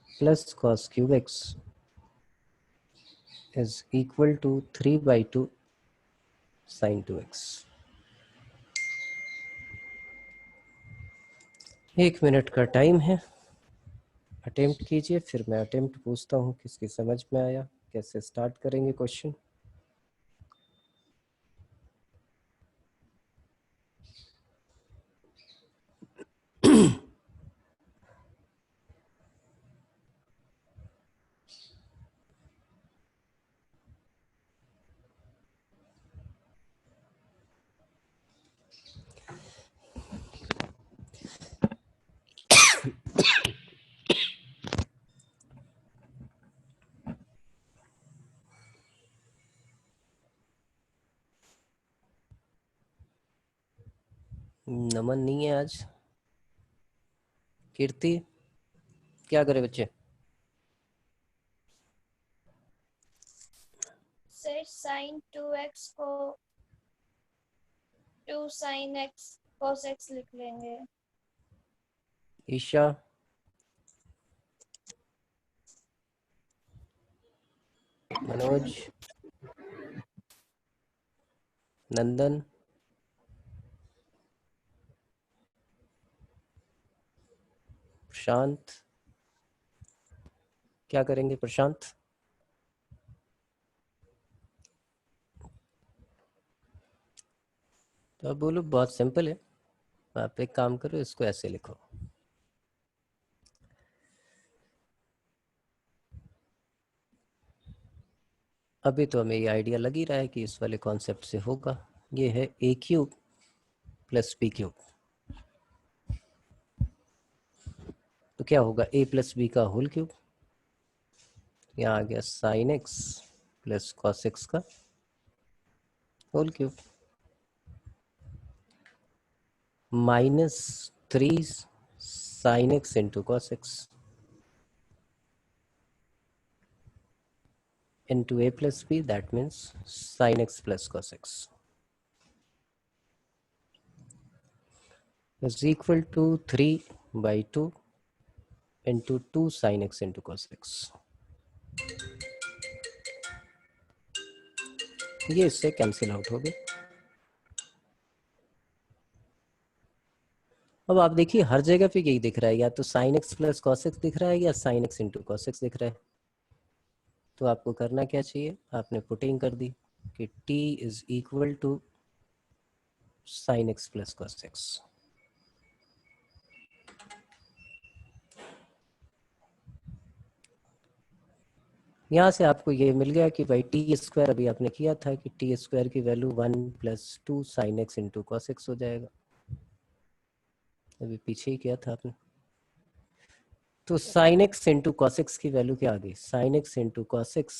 [SPEAKER 1] plus cos cube x is equal to 3/2 sine 2x। 1 minute का टाइम है, अटेम्प्ट कीजिए, फिर मैं अटेम्प्ट पूछता हूँ किसकी समझ में आया, कैसे स्टार्ट करेंगे क्वेश्चन। नमन नहीं है आज, कीर्ति क्या करे बच्चे,
[SPEAKER 3] सर sin 2x को 2 sin x cos x लिख लेंगे।
[SPEAKER 1] ईशा, मनोज, नंदन, प्रशांत, क्या करेंगे प्रशांत? तो अब बोलो, बहुत सिंपल है, आप एक काम करो, इसको ऐसे लिखो, अभी तो हमें ये आइडिया लग ही रहा है कि इस वाले कॉन्सेप्ट से होगा। ये है a³ प्लस b³, तो क्या होगा, a प्लस बी का होल क्यूब, यहाँ आ गया sine x plus cos x का whole cube -3 sine x into cos x। into a plus b, that means sin x plus cos x is equal to 3/2 into 2 sin x into cos x. ये इससे कैंसिल आउट हो गए। अब आप देखिए हर जगह पे यही दिख रहा है, या तो sin x plus cos x दिख रहा है या sin x into cos x दिख रहा है। तो आपको करना क्या चाहिए, आपने पुटिंग कर दी कि t is equal to sin x plus cos x। यहाँ से आपको ये मिल गया कि भाई टी स्क्वायर, अभी आपने किया था कि टी स्क्वायर की value 1 + 2 sin x into cos x हो जाएगा, अभी पीछे ही किया था आपने। तो sin x into cos x की वैल्यू क्या आ गई, sin x into cos x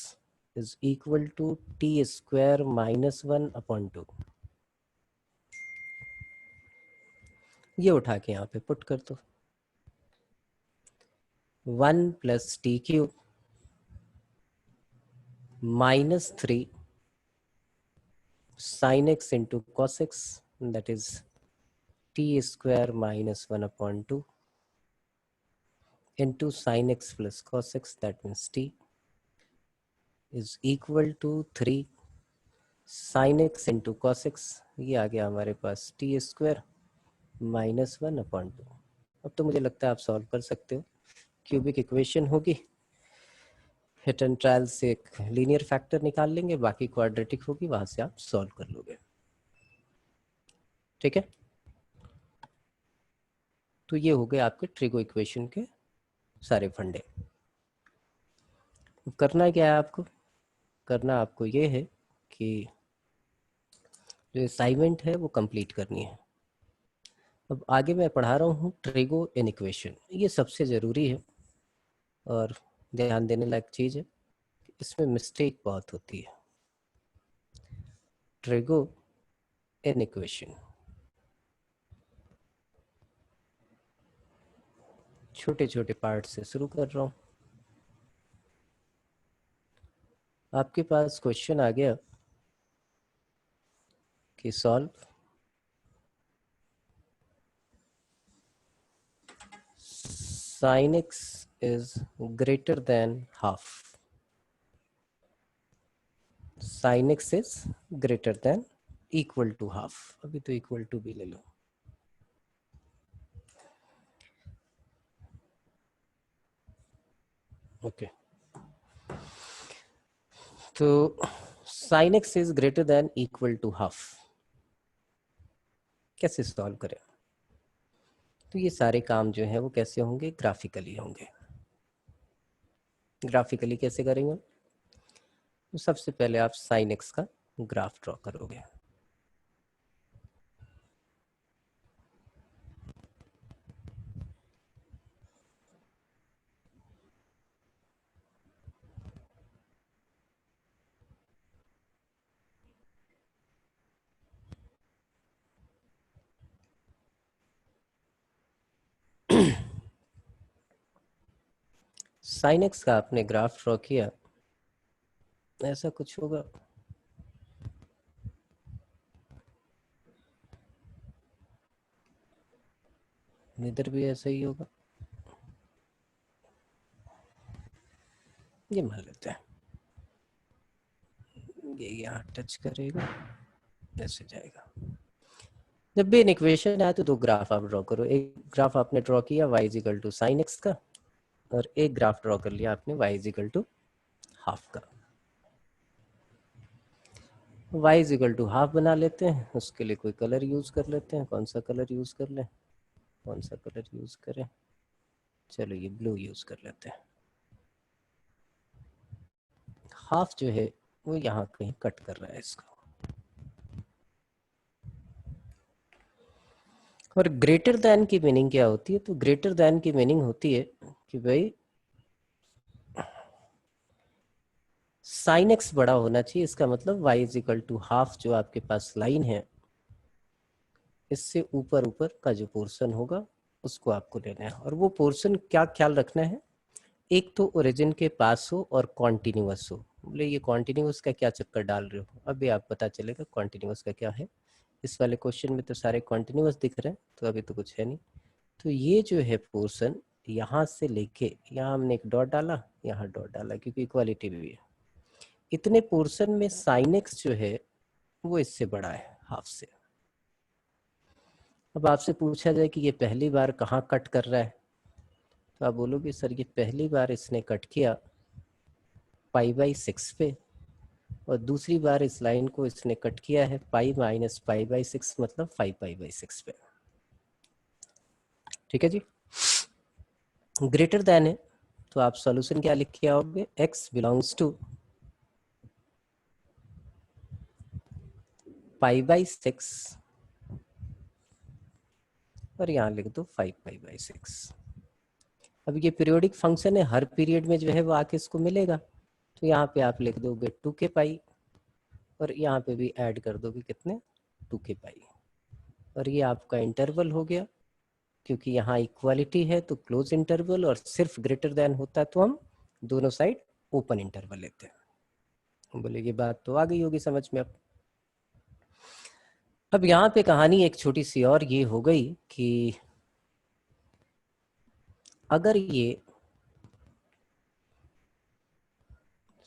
[SPEAKER 1] is equal to t square -1/2। ये उठा के यहाँ पे पुट कर दो, 1 + t³ -3 sin x into cos x, that is t square -1/2 into sin x plus cos x, that means t is equal to 3 sin x into cos x। ये आ गया हमारे पास t स्क्वायर -1/2। अब तो मुझे लगता है आप सॉल्व कर सकते हो, क्यूबिक इक्वेशन होगी, हिट एंड ट्रायल से एक लीनियर फैक्टर निकाल लेंगे, बाकी क्वाड्रेटिक होगी, वहां से आप सॉल्व कर लोगे। ठीक है, तो ये हो गए आपके ट्रिगो इक्वेशन के सारे फंडे। करना क्या है आपको, करना आपको ये है कि जो असाइनमेंट है वो कंप्लीट करनी है। अब आगे मैं पढ़ा रहा हूँ ट्रिगो इक्वेशन, ये सबसे ज़रूरी है और ध्यान देने लायक चीज़ है, इसमें मिस्टेक बहुत होती है। ट्रिगो इक्वेशन छोटे छोटे पार्ट से शुरू कर रहा हूँ। आपके पास क्वेश्चन आ गया कि solve sin x is greater than half, sin x is greater than equal to half। अभी तो equal to भी ले लो। ओके तो sin x is greater than equal to half कैसे सॉल्व करें, तो ये सारे काम जो है वो कैसे होंगे, ग्राफिकली होंगे। ग्राफिकली कैसे करेंगे, तो सबसे पहले आप sin x का ग्राफ ड्रॉ करोगे। sin x का आपने ग्राफ ड्रॉ किया, ऐसा कुछ होगा। इधर भी ऐसा ही होगा, ये मान लेते हैं, ये यहाँ टच करेगा, ऐसे जाएगा। जब भी इन इक्वेशन आए तो दो ग्राफ आप ड्रॉ करो। एक ग्राफ आपने ड्रॉ किया y equal to sine x का, और एक ग्राफ ड्रॉ कर लिया आपने y इक्वल टू हाफ का। y इक्वल टू हाफ बना लेते हैं, उसके लिए कोई कलर यूज कर लेते हैं। कौन सा कलर यूज कर लें, कौन सा कलर यूज करें, चलो ये ब्लू यूज कर लेते हैं। हाफ जो है वो यहाँ कहीं कट कर रहा है इसको। और ग्रेटर देन की मीनिंग क्या होती है, तो ग्रेटर देन की मीनिंग होती है कि भाई साइन एक्स बड़ा होना चाहिए, इसका मतलब y इक्वल टू हाफ जो आपके पास लाइन है, इससे ऊपर ऊपर का जो पोर्शन होगा उसको आपको लेना है। और वो पोर्शन क्या ख्याल रखना है, एक तो ओरिजिन के पास हो और कॉन्टिन्यूअस हो। बोले ये कॉन्टिन्यूअस का क्या चक्कर डाल रहे हो, अभी आप पता चलेगा कॉन्टिन्यूअस का क्या है। इस वाले क्वेश्चन में तो सारे कॉन्टिन्यूअस दिख रहे हैं, तो अभी तो कुछ है नहीं। तो ये जो है पोर्शन यहाँ से लेके यहाँ हमने एक डॉट डाला, यहाँ डॉट डाला, क्योंकि इक्वालिटी भी है। इतने पोर्शन में साइन एक्स जो है वो इससे बड़ा है हाफ से। अब आपसे पूछा जाए कि ये पहली बार कहाँ कट कर रहा है, तो आप बोलोगे सर ये पहली बार इसने कट किया π/6 पे, और दूसरी बार इस लाइन को इसने कट किया है π-π/6 मतलब 5π/6 पे। ठीक है जी। ग्रेटर देन है तो आप सॉल्यूशन क्या लिख के आओगे, x बिलोंग्स टू π/6 और यहाँ लिख दो 5π/6। अब ये पीरियोडिक फंक्शन है, हर पीरियड में जो है वो आके इसको मिलेगा, तो यहाँ पे आप लिख दोगे 2k और यहाँ पे भी ऐड कर दोगे कितने 2k, और ये आपका इंटरवल हो गया। क्योंकि यहाँ इक्वालिटी है तो क्लोज इंटरवल, और सिर्फ ग्रेटर देन होता है तो हम दोनों साइड ओपन इंटरवल लेते हैं। बोले ये बात तो आ गई होगी समझ में। अब यहाँ पे कहानी एक छोटी सी और ये हो गई कि अगर ये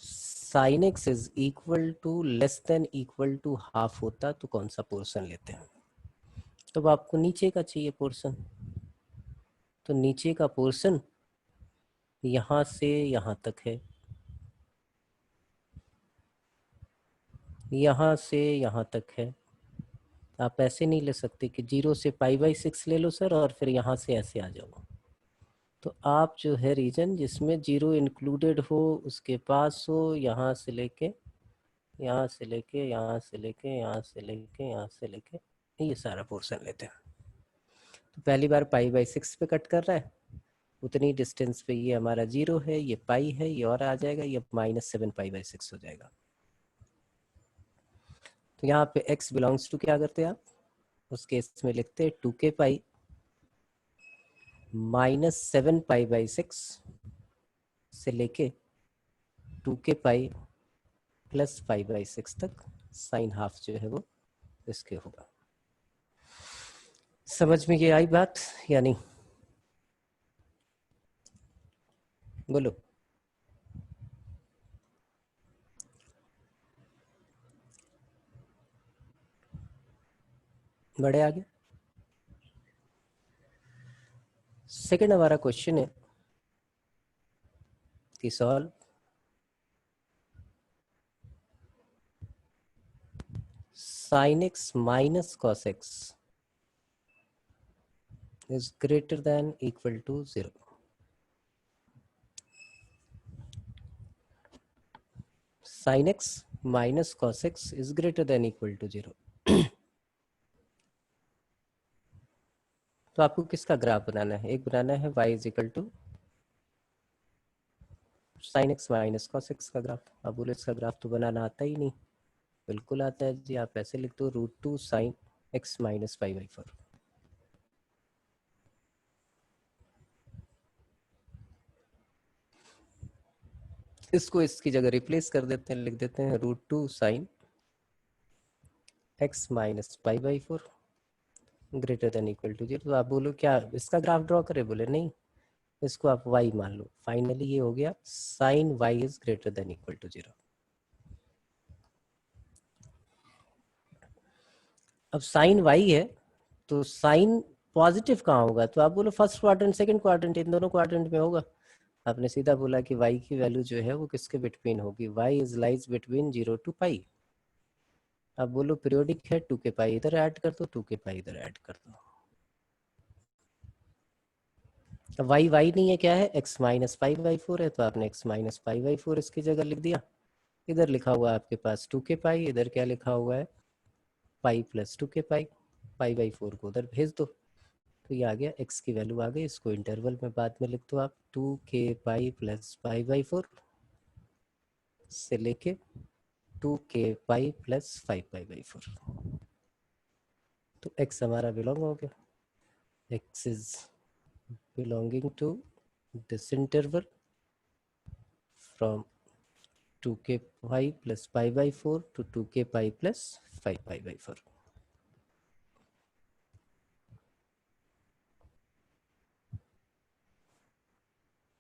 [SPEAKER 1] sin x is equal to less than equal to half होता तो कौन सा पोर्शन लेते हैं। तो आपको नीचे का चाहिए पोर्शन, तो नीचे का पोर्शन यहाँ से यहाँ तक है, यहाँ से यहाँ तक है। आप ऐसे नहीं ले सकते कि 0 से π/6 ले लो सर और फिर यहाँ से ऐसे आ जाओ। तो आप जो है रीजन जिसमें 0 इंक्लूडेड हो उसके पास हो, यहाँ से लेके यहाँ से लेके यहाँ से लेके यहाँ से लेके यहाँ से लेके ये सारा पोर्शन लेते हैं। तो पहली बार π/6 पे कट कर रहा है, उतनी डिस्टेंस पे ये हमारा 0 है, ये पाई है, ये और आ जाएगा, ये -7π/6 हो जाएगा। तो यहाँ पे x बिलोंग्स टू क्या करते हैं आप, उस केस में लिखते हैं 2k -7π/6 से लेके 2k + π/6 तक साइन हाफ जो है वो इसके होगा। समझ में ये आई बात या नहीं, बोलो। बड़े आगे। सेकंड हमारा क्वेश्चन है कि solve sin x minus cos x is greater than equal to 0. Sin x minus cos x is greater than equal to 0. तो आपको किसका ग्राफ बनाना है, एक बनाना है y is equal to sine x minus cos x का ग्राफ। अब बोले इसका ग्राफ तो बनाना आता ही नहीं, बिल्कुल आता है जी, आप ऐसे लिख दो √2 साइन एक्स माइनस 5/4। इसको इसकी जगह रिप्लेस कर देते हैं, लिख देते हैं √2 sine x minus 5/4 greater than equal to 0। तो आप बोलो क्या इसका ग्राफ ड्रॉ करें, बोले नहीं, इसको आप y मान लो। फाइनली ये हो गया sine y is greater than equal to 0। अब साइन y है तो साइन पॉजिटिव कहाँ होगा, तो आप बोलो फर्स्ट क्वाड्रेंट सेकंड क्वाड्रेंट, इन दोनों क्वाड्रेंट में होगा। आपने सीधा बोला कि y की वैल्यू जो है वो किसके बिटवीन होगी, y is lies between 0 to π। अब बोलो पीरियोडिक है 2k इधर ऐड कर दो, 2k इधर ऐड कर दो। अब y नहीं है, क्या है x माइनस 5/4 है, तो आपने x माइनस 5/4 इसकी जगह लिख दिया। इधर लिखा हुआ है आपके पास 2k, इधर क्या लिखा हुआ है पाई प्लस 2k π/4 को उधर भेज दो, तो ये आ गया x की वैल्यू आ गई। इसको इंटरवल में बाद में लिख दो आप 2k + π/4 से लेके 2k + 5π/4। तो x हमारा बिलोंग हो गया, x is belonging to this interval from 2k pi plus pi by 4 to 2k pi plus 5 pi by 4।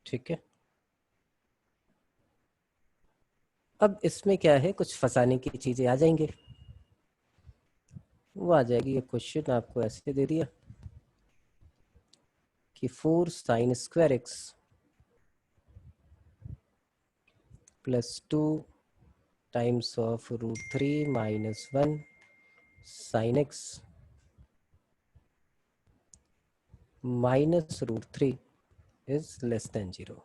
[SPEAKER 1] ठीक है, अब इसमें क्या है, कुछ फंसाने की चीजें आ जाएंगे। वो आ जाएगी, ये क्वेश्चन आपको ऐसे दे दिया कि 4 sign square x plus 2 times of √3 minus 1 sign x minus √3 is less then 0।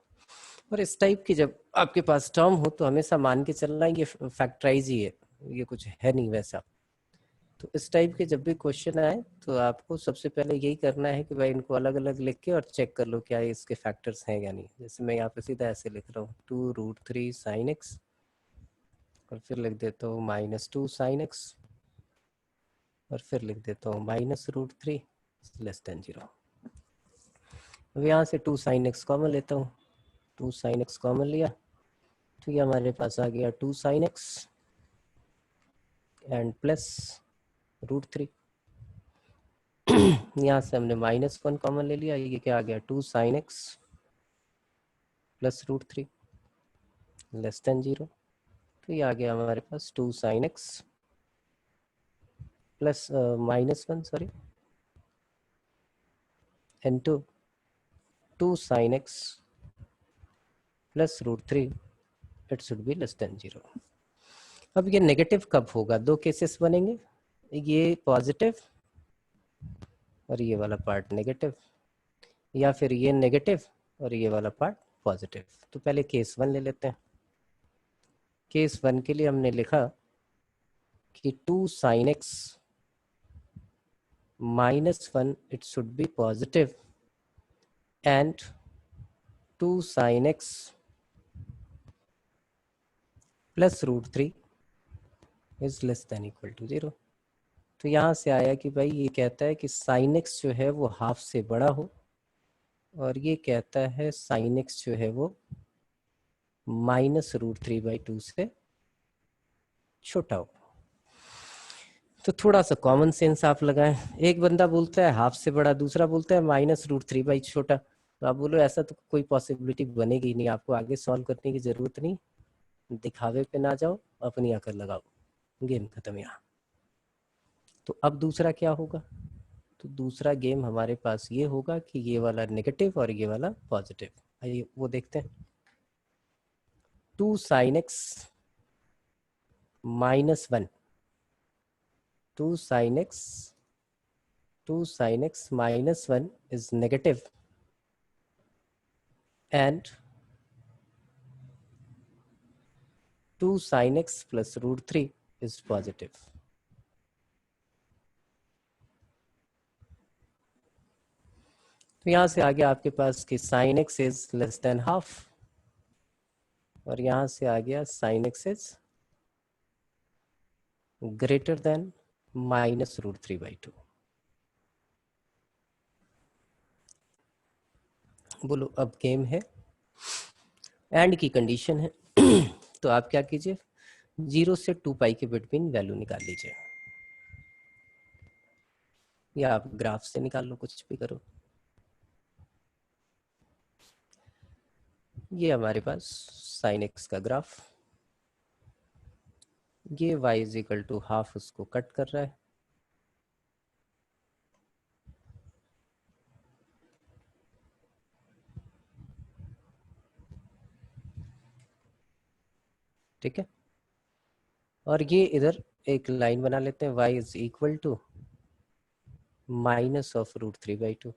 [SPEAKER 1] और इस टाइप की जब आपके पास टर्म हो तो हमेशा मान के चलना ये फैक्टराइज ही है, ये कुछ है नहीं वैसा। तो इस टाइप के जब भी क्वेश्चन आए तो आपको सबसे पहले यही करना है कि भाई इनको अलग अलग लिख के और चेक कर लो क्या इसके फैक्टर्स हैं या नहीं। जैसे मैं यहाँ पे सीधा ऐसे लिख रहा हूँ 2√3 साइन एक्स और फिर लिख देता हूँ -2 साइन एक्स और फिर लिख देता हूँ -√3 लेस देन 0। अब यहाँ से 2 साइन एक्स कॉमन लेता हूँ, 2 साइन एक्स कॉमन लिया तो ये हमारे पास आ गया 2 साइन एक्स एंड प्लस √3। यहाँ से हमने -1 कॉमन ले लिया, ये क्या आ गया 2 sine x plus √3 less than 0। तो ये आ गया हमारे पास 2 sine x plus -1 sorry into 2 sine x plus √3 it should be less than 0। अब ये नेगेटिव कब होगा, दो केसेस बनेंगे, ये पॉजिटिव और ये वाला पार्ट नेगेटिव, या फिर ये नेगेटिव और ये वाला पार्ट पॉजिटिव। तो पहले केस 1 ले लेते हैं। केस 1 के लिए हमने लिखा कि 2 sine x -1 it should be positive and 2 sine x plus √3 is less than equal to 0। तो यहाँ से आया कि भाई ये कहता है कि साइन एक्स जो है वो हाफ से बड़ा हो और ये कहता है साइन एक्स जो है वो -√3/2 से छोटा हो। तो थोड़ा सा कॉमन सेंस आप लगाएं, एक बंदा बोलता है हाफ से बड़ा, दूसरा बोलता है -√3 छोटा, तो आप बोलो ऐसा तो कोई पॉसिबिलिटी बनेगी नहीं, आपको आगे सॉल्व करने की जरूरत नहीं, दिखावे पे ना जाओ, अपनी अकल लगाओ, गेम खत्म यहाँ। तो अब दूसरा क्या होगा, तो दूसरा गेम हमारे पास ये होगा कि ये वाला नेगेटिव और ये वाला पॉजिटिव। आइए वो देखते हैं। 2 sine x -1 2 sin x -1 is negative and 2 sin x plus √3 is positive. तो यहां से आगे आपके पास कि sin x is less than half और यहां से आ गया sin x is greater than -√3/2। बोलो अब गेम है, एंड की कंडीशन है तो आप क्या कीजिए, 0 से 2 पाई के बिटवीन वैल्यू निकाल लीजिए, या आप ग्राफ से निकाल लो, कुछ भी करो। ये हमारे पास साइन एक्स का ग्राफ, ये y is equal to half उसको कट कर रहा है, ठीक है। और ये इधर एक लाइन बना लेते हैं, y इज इक्वल टू -√3/2।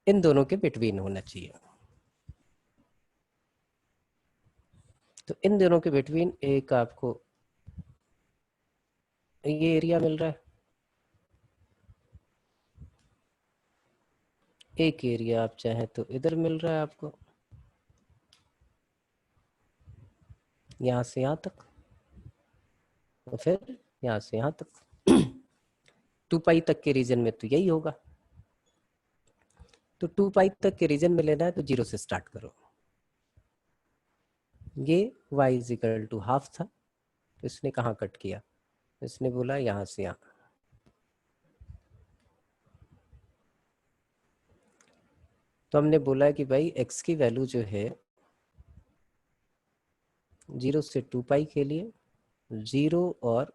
[SPEAKER 1] इन दोनों के बिटवीन होना चाहिए। तो इन दोनों के बिटवीन एक आपको ये एरिया मिल रहा है, एक एरिया आप चाहें तो इधर मिल रहा है आपको, यहाँ से यहाँ तक, और फिर यहाँ से यहाँ तक 2 पाई तक के रीजन में तो यही होगा। तो 2 पाई तक के रीजन में लेना है तो 0 से स्टार्ट करो। ये y is equal to half था, तो इसने कहाँ कट किया, इसने बोला यहाँ से यहाँ। तो हमने बोला कि भाई x की वैल्यू जो है 0 से 2 पाई के लिए 0 और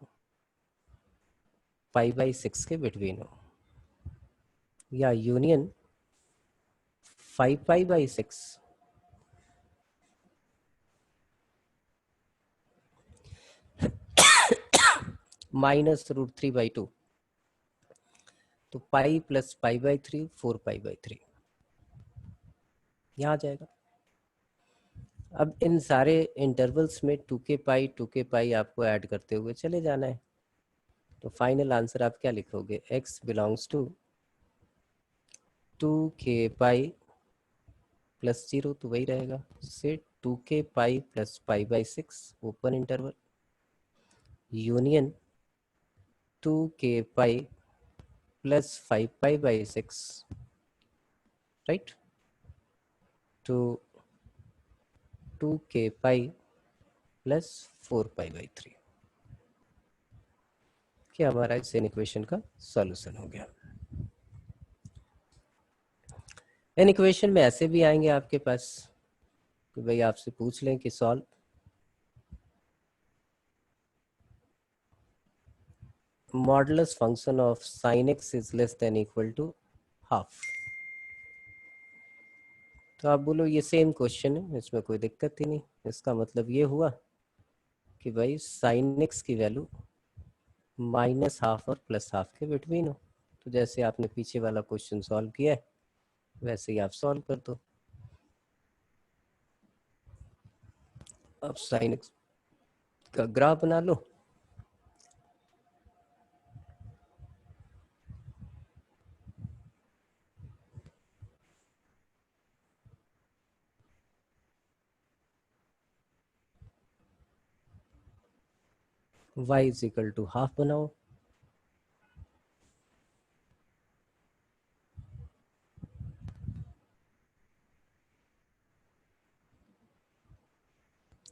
[SPEAKER 1] π/6 के बिटवीन हो, या यूनियन 5π/6 -√3/2, तो पाई प्लस π/3 4π/3 यहाँ आ जाएगा। अब इन सारे इंटरवल्स में 2k पाई 2k पाई आपको ऐड करते हुए चले जाना है। तो फाइनल आंसर आप क्या लिखोगे, x belongs to 2k pi plus 0, तो वही रहेगा, से 2k pi plus π/6 open interval union 2k pi plus 5π/6, right, तो 2k पाई प्लस 4π/3, कि हमारा इस इक्वेशन का सॉल्यूशन हो गया। इन इक्वेशन में ऐसे भी आएंगे आपके पास कि भाई आपसे पूछ लें कि solve modulus function of sin x is less than equal to half. तो आप बोलो ये सेम क्वेश्चन है, इसमें कोई दिक्कत ही नहीं। इसका मतलब ये हुआ कि भाई sin x की वैल्यू -½ और +½ के बिटवीन हो। तो जैसे आपने पीछे वाला क्वेश्चन सॉल्व किया है वैसे ही आप सॉल्व कर दो। अब sin x का ग्राफ बना लो। y is equal to half बनाओ।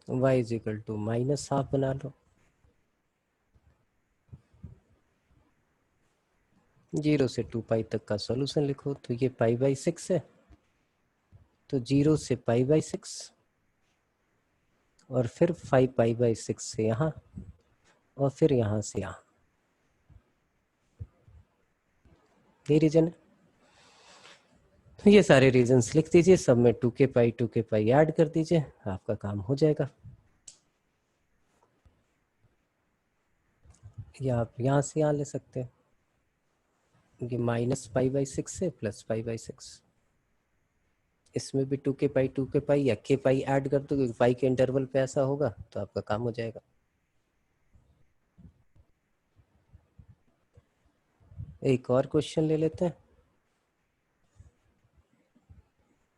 [SPEAKER 1] y इज इक्वल टू -½ बना लो। 0 से 2 पाई तक का सॉल्यूशन लिखो। तो ये π/6 है, तो 0 से π/6 और फिर 5π/6 से यहाँ और फिर यहाँ से यहाँ, ये रीजन है। तो ये सारे रीजन्स लिख दीजिए, सब में 2k पाई ऐड कर दीजिए, आपका काम हो जाएगा। या आप यहाँ से यहाँ ले सकते हैं, ये -π/6 से +π/6, इसमें भी 2k पाई या k पाई ऐड कर दो, क्योंकि पाई के इंटरवल पे ऐसा होगा तो आपका काम हो जाएगा। एक और क्वेश्चन ले लेते हैं,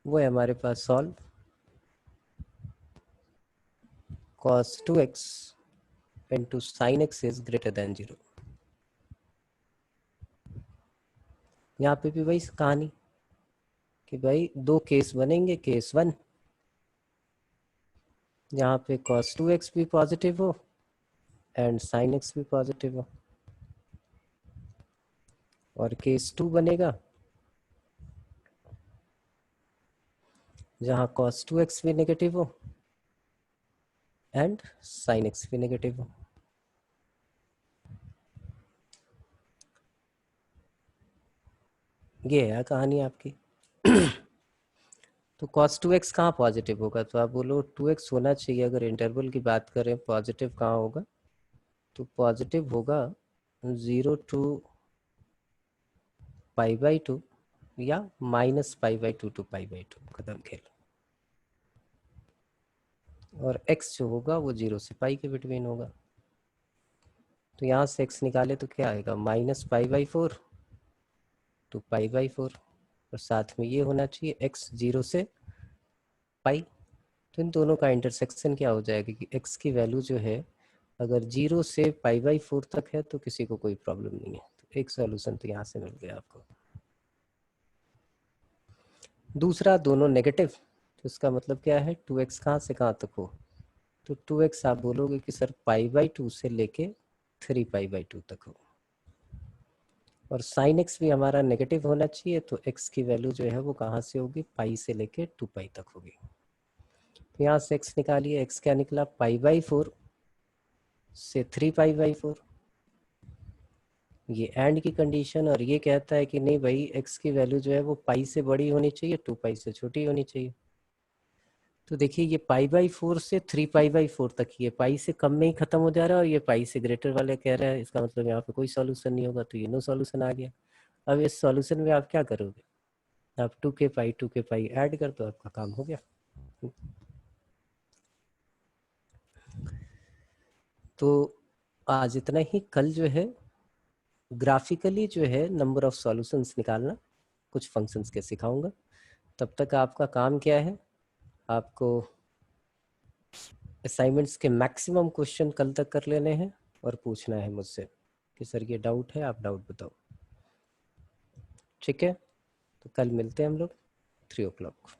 [SPEAKER 1] वो है हमारे पास solve cos 2x into sin x is greater than 0। यहाँ पे भी वही कहानी कि भाई दो केस बनेंगे। केस 1, यहाँ पे cos 2x भी पॉजिटिव हो एंड sin x भी पॉजिटिव हो, और केस 2 बनेगा जहाँ cos 2x भी नेगेटिव हो एंड sin x भी नेगेटिव हो। ये है कहानी आपकी। तो cos 2x कहाँ पॉजिटिव होगा, तो आप बोलो 2x होना चाहिए। अगर इंटरवल की बात करें पॉजिटिव कहाँ होगा, तो पॉजिटिव होगा 0 to π/2 या -π/2 to π/2, कदम खेल। और x जो होगा वो 0 से पाई के बिटवीन होगा। तो यहाँ से x निकाले तो क्या आएगा, -π/4 to π/4, और साथ में ये होना चाहिए x 0 से पाई। तो इन दोनों का इंटरसेक्शन क्या हो जाएगा कि x की वैल्यू जो है अगर 0 से π/4 तक है तो किसी को कोई प्रॉब्लम नहीं है। तो एक सॉल्यूशन तो यहाँ से मिल गया आपको। दूसरा दोनों नेगेटिव, तो इसका मतलब क्या है 2x कहाँ से कहाँ तक हो, तो 2x आप बोलोगे कि सर π/2 से लेके 3π/2 तक हो। और साइन x भी हमारा नेगेटिव होना चाहिए, तो x की वैल्यू जो है वो कहाँ से होगी, पाई से लेके 2π तक होगी। तो यहाँ से x निकालिए, x क्या निकला π/4 से 3π/4, ये एंड की कंडीशन। और ये कहता है कि नहीं भाई x की वैल्यू जो है वो पाई से बड़ी होनी चाहिए, 2π से छोटी होनी चाहिए। तो देखिए ये π/4 से 3π/4 तक, ये पाई से कम में ही खत्म हो जा रहा है और ये पाई से ग्रेटर वाले कह रहा है, इसका मतलब यहाँ पे कोई सॉल्यूशन नहीं होगा, तो ये नो सॉल्यूशन आ गया। अब इस सॉल्यूशन में आप क्या करोगे, आप 2k π ऐड कर दो, आपका काम हो गया। तो आज इतना ही। कल जो है ग्राफिकली जो है नंबर ऑफ सॉल्यूशंस निकालना कुछ फंक्शंस के सिखाऊंगा। तब तक आपका काम क्या है, आपको असाइनमेंट्स के मैक्सिमम क्वेश्चन कल तक कर लेने हैं और पूछना है मुझसे कि सर ये डाउट है, आप डाउट बताओ। ठीक है, तो कल मिलते हैं हम लोग 3 o'clock।